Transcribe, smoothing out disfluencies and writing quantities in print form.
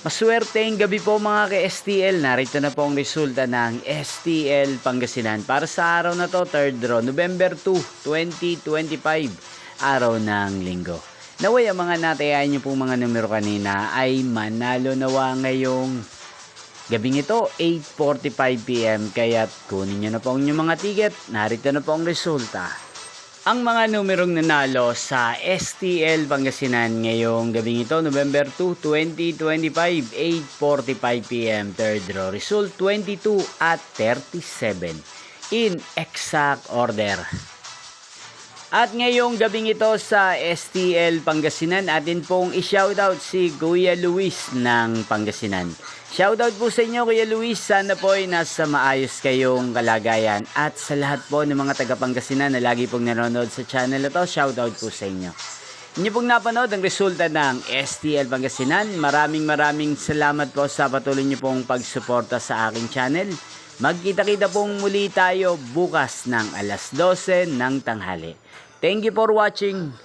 Maswerteng gabi po mga ka-STL. Narito na po ang resulta ng STL Pangasinan para sa araw na to, 3rd draw, November 2, 2025, araw ng linggo. Naway ang mga natayain nyo pong mga numero kanina ay manalo nawa ngayong gabing ito, 8:45 PM. Kaya't kunin nyo na po ang inyong mga ticket. Narito na po ang resulta. Ang mga numerong nanalo sa STL Pangasinan ngayong gabing ito, November 2, 2025, 8:45 PM, 3rd draw. Result 22 at 37 in exact order. At ngayong gabing ito sa STL Pangasinan, atin pong i-shoutout si Kuya Luis ng Pangasinan. Shoutout po sa inyo Kuya Luis, sana po ay nasa maayos kayong kalagayan. At sa lahat po ng mga taga Pangasinan na lagi pong nanonood sa channel na to, shoutout po sa inyo. Inyo pong napanood ang resulta ng STL Pangasinan. Maraming salamat po sa patuloy nyo pong pagsuporta sa aking channel. Magkita-kita pong muli tayo bukas ng alas 12 ng tanghali. Thank you for watching.